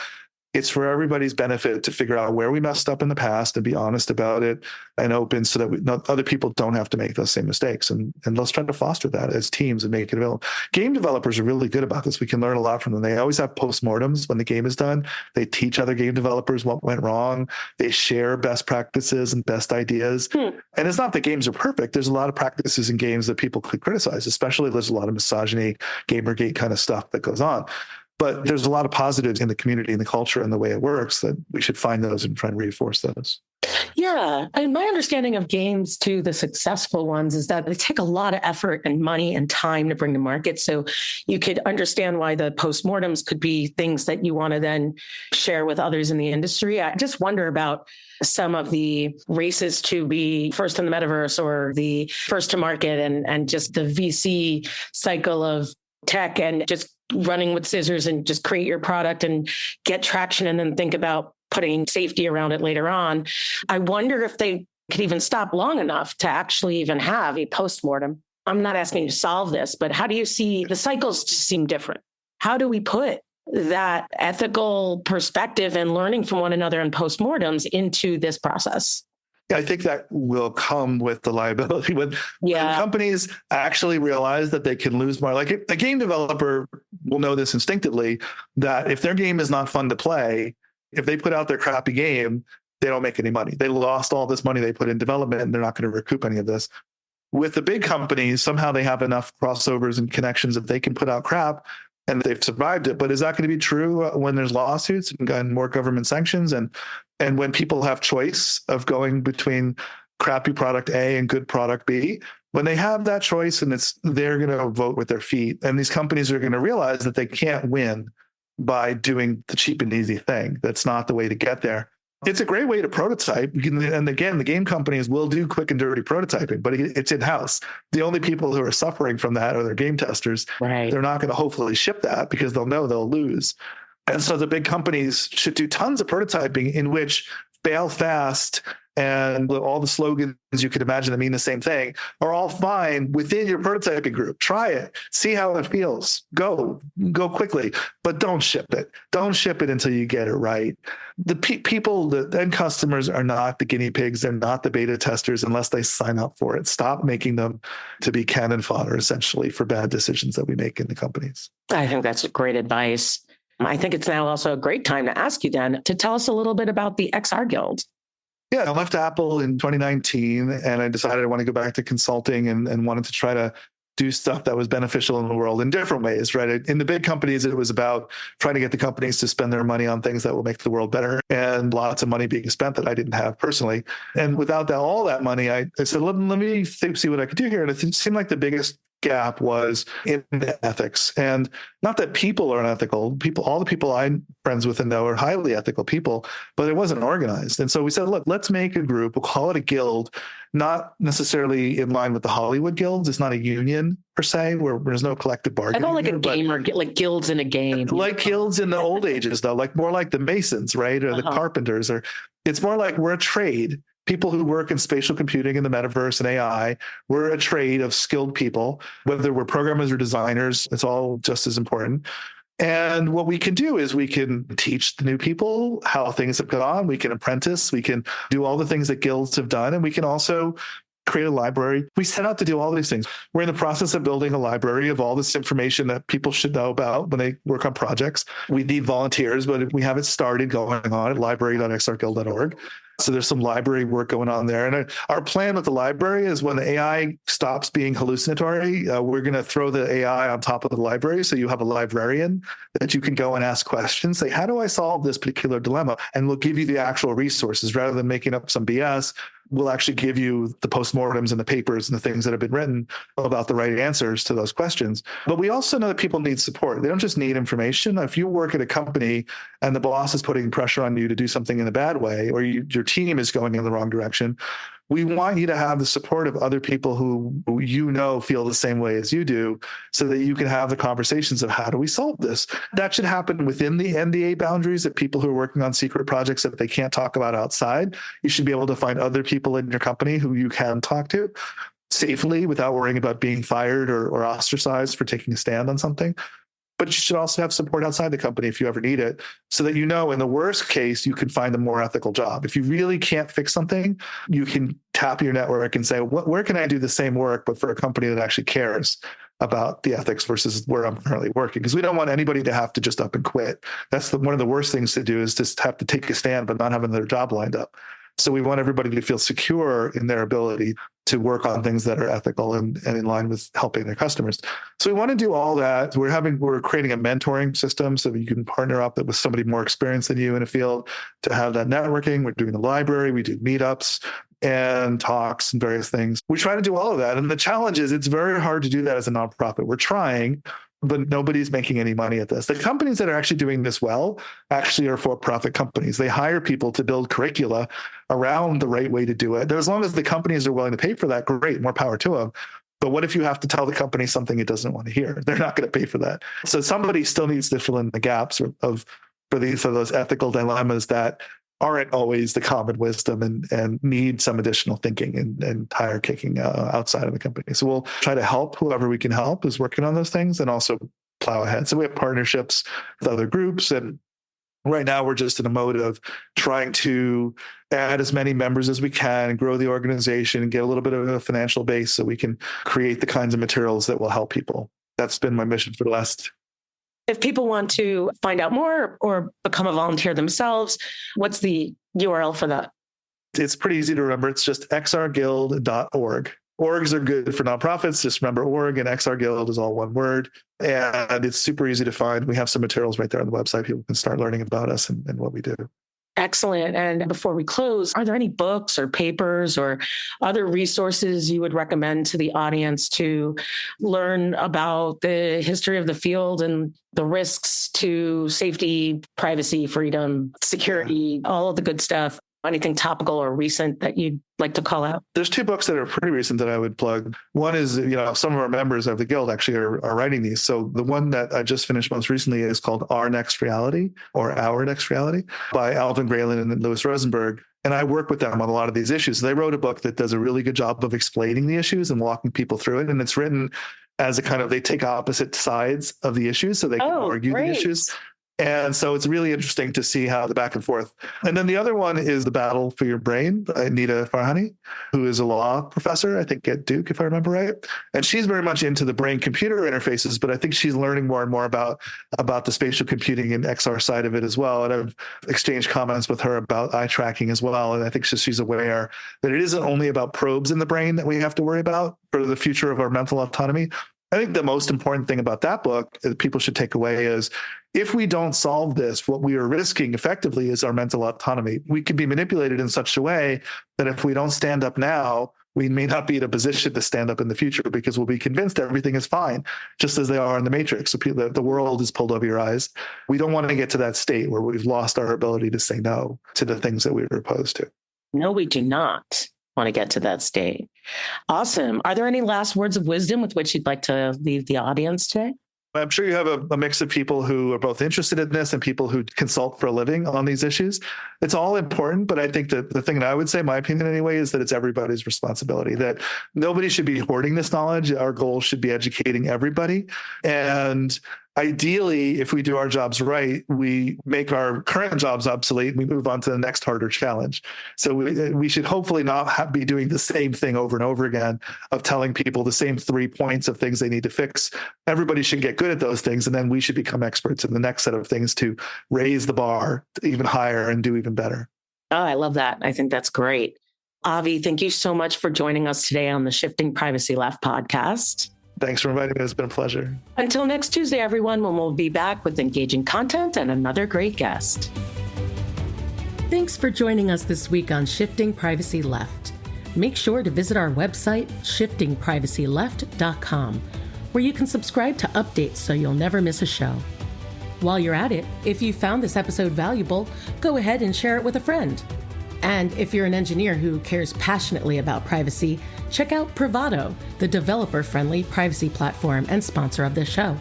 S2: It's for everybody's benefit to figure out where we messed up in the past and be honest about it and open, so that other people don't have to make those same mistakes. And let's try to foster that as teams and make it available. Game developers are really good about this. We can learn a lot from them. They always have postmortems when the game is done. They teach other game developers what went wrong. They share best practices and best ideas. And it's not that games are perfect. There's a lot of practices in games that people could criticize, especially there's a lot of misogyny, Gamergate kind of stuff that goes on. But there's a lot of positives in the community and the culture and the way it works that we should find those and try and reinforce those.
S3: Yeah. And my understanding of games, too, the successful ones, is that they take a lot of effort and money and time to bring to market. So you could understand why the postmortems could be things that you want to then share with others in the industry. I just wonder about some of the races to be first in the metaverse or the first to market, and just the VC cycle of tech and just running with scissors and just create your product and get traction and then think about putting safety around it later on. I wonder if they could even stop long enough to actually even have a postmortem. I'm not asking you to solve this, but how do you see the cycles just seem different? How do we put that ethical perspective and learning from one another and postmortems into this process?
S2: Yeah, I think that will come with the liability when companies actually realize that they can lose more. Like a game developer will know this instinctively, that if their game is not fun to play, if they put out their crappy game, they don't make any money. They lost all this money they put in development, and they're not going to recoup any of this. With the big companies, somehow they have enough crossovers and connections that they can put out crap and they've survived it. But is that going to be true when there's lawsuits and more government sanctions? And when people have choice of going between crappy product A and good product B, when they have that choice, and they're going to vote with their feet, and these companies are going to realize that they can't win by doing the cheap and easy thing. That's not the way to get there. It's a great way to prototype. And again, the game companies will do quick and dirty prototyping, but it's in-house. The only people who are suffering from that are their game testers.
S3: Right.
S2: They're not going to hopefully ship that because they'll know they'll lose. And so the big companies should do tons of prototyping in which fail fast and all the slogans you could imagine that mean the same thing are all fine within your prototyping group. Try it, see how it feels. Go quickly, but don't ship it. Don't ship it until you get it right. The people, the end customers are not the guinea pigs. They're not the beta testers unless they sign up for it. Stop making them to be cannon fodder, essentially, for bad decisions that we make in the companies.
S3: I think that's great advice. I think it's now also a great time to ask you then to tell us a little bit about the XR Guild.
S2: Yeah, I left Apple in 2019 and I decided I want to go back to consulting and wanted to try to do stuff that was beneficial in the world in different ways, right? In the big companies, it was about trying to get the companies to spend their money on things that will make the world better and lots of money being spent that I didn't have personally. And without all that money, I said, let me see what I could do here. And it seemed like the biggest gap was in ethics. And not that people are unethical. All the people I'm friends with and know are highly ethical people, but it wasn't organized. And so we said, look, let's make a group. We'll call it a guild, not necessarily in line with the Hollywood guilds. It's not a union per se, where there's no collective bargaining.
S3: I call like a game or like guilds in a game.
S2: Like guilds in the old ages, though, like more like the Masons, right? Or the carpenters, or it's more like we're a trade. People who work in spatial computing in the metaverse and AI, we're a trade of skilled people, whether we're programmers or designers, it's all just as important. And what we can do is we can teach the new people how things have gone. We can apprentice. We can do all the things that guilds have done. And we can also create a library. We set out to do all these things. We're in the process of building a library of all this information that people should know about when they work on projects. We need volunteers, but we have it started going on at library.xrguild.org. So there's some library work going on there. And our plan with the library is when the AI stops being hallucinatory, we're going to throw the AI on top of the library. So you have a librarian that you can go and ask questions, say, how do I solve this particular dilemma? And we'll give you the actual resources rather than making up some BS. We'll actually give you the postmortems and the papers and the things that have been written about the right answers to those questions. But we also know that people need support. They don't just need information. If you work at a company and the boss is putting pressure on you to do something in a bad way, or your team is going in the wrong direction, we want you to have the support of other people who you know feel the same way as you do, so that you can have the conversations of how do we solve this. That should happen within the NDA boundaries of people who are working on secret projects that they can't talk about outside. You should be able to find other people in your company who you can talk to safely without worrying about being fired or ostracized for taking a stand on something. But you should also have support outside the company if you ever need it, so that you know in the worst case, you can find a more ethical job. If you really can't fix something, you can tap your network and say, where can I do the same work, but for a company that actually cares about the ethics versus where I'm currently working? Because we don't want anybody to have to just up and quit. That's one of the worst things to do, is just have to take a stand, but not having their job lined up. So we want everybody to feel secure in their ability to work on things that are ethical and in line with helping their customers. So we want to do all that. We're creating a mentoring system so that you can partner up with somebody more experienced than you in a field to have that networking. We're doing the library. We do meetups and talks and various things. We try to do all of that. And the challenge is it's very hard to do that as a nonprofit. We're trying, but nobody's making any money at this. The companies that are actually doing this well actually are for-profit companies. They hire people to build curricula around the right way to do it. As long as the companies are willing to pay for that, great, more power to them. But what if you have to tell the company something it doesn't want to hear? They're not going to pay for that. So somebody still needs to fill in the gaps for those ethical dilemmas that aren't always the common wisdom and need some additional thinking and tire kicking outside of the company. So we'll try to help whoever we can help is working on those things and also plow ahead. So we have partnerships with other groups. And right now we're just in a mode of trying to add as many members as we can, grow the organization, and get a little bit of a financial base so we can create the kinds of materials that will help people. That's been my mission for the last.
S3: If people want to find out more or become a volunteer themselves, what's the URL for that?
S2: It's pretty easy to remember. It's just xrguild.org. Orgs are good for nonprofits. Just remember org, and XR Guild is all one word. And it's super easy to find. We have some materials right there on the website. People can start learning about us and what we do.
S3: Excellent. And before we close, are there any books or papers or other resources you would recommend to the audience to learn about the history of the field and the risks to safety, privacy, freedom, security, all of the good stuff? Anything topical or recent that you'd like to call out?
S2: There's two books that are pretty recent that I would plug. One is, some of our members of the Guild actually are writing these. So the one that I just finished most recently is called Our Next Reality by Alvin Graylin and Louis Rosenberg. And I work with them on a lot of these issues. They wrote a book that does a really good job of explaining the issues and walking people through it. And it's written as a kind of, they take opposite sides of the issues so they can argue the issues. And so it's really interesting to see how the back and forth. And then the other one is The Battle for Your Brain by Nita Farhani, who is a law professor, I think at Duke, if I remember right. And she's very much into the brain-computer interfaces, but I think she's learning more and more about the spatial computing and XR side of it as well. And I've exchanged comments with her about eye tracking as well. And I think she's aware that it isn't only about probes in the brain that we have to worry about for the future of our mental autonomy. I think the most important thing about that book that people should take away is if we don't solve this, what we are risking effectively is our mental autonomy. We can be manipulated in such a way that if we don't stand up now, we may not be in a position to stand up in the future because we'll be convinced everything is fine, just as they are in the Matrix. So the world is pulled over your eyes. We don't want to get to that state where we've lost our ability to say no to the things that we were opposed to.
S3: No, we do not want to get to that state. Awesome. Are there any last words of wisdom with which you'd like to leave the audience today?
S2: I'm sure you have a mix of people who are both interested in this and people who consult for a living on these issues. It's all important, but I think that the thing that I would say, my opinion anyway, is that it's everybody's responsibility, that nobody should be hoarding this knowledge. Our goal should be educating everybody. And ideally, if we do our jobs right, we make our current jobs obsolete and we move on to the next harder challenge. So we should hopefully not be doing the same thing over and over again of telling people the same 3 points of things they need to fix. Everybody should get good at those things, and then we should become experts in the next set of things to raise the bar even higher and do even better.
S3: Oh, I love that. I think that's great. Avi, thank you so much for joining us today on the Shifting Privacy Left podcast.
S2: Thanks for inviting me. It's been a pleasure.
S3: Until next Tuesday, everyone, when we'll be back with engaging content and another great guest.
S1: Thanks for joining us this week on Shifting Privacy Left. Make sure to visit our website, shiftingprivacyleft.com, where you can subscribe to updates so you'll never miss a show. While you're at it, if you found this episode valuable, go ahead and share it with a friend. And if you're an engineer who cares passionately about privacy, check out Privado, the developer-friendly privacy platform and sponsor of this show.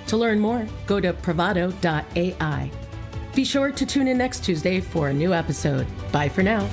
S1: To learn more, go to privado.ai. Be sure to tune in next Tuesday for a new episode. Bye for now.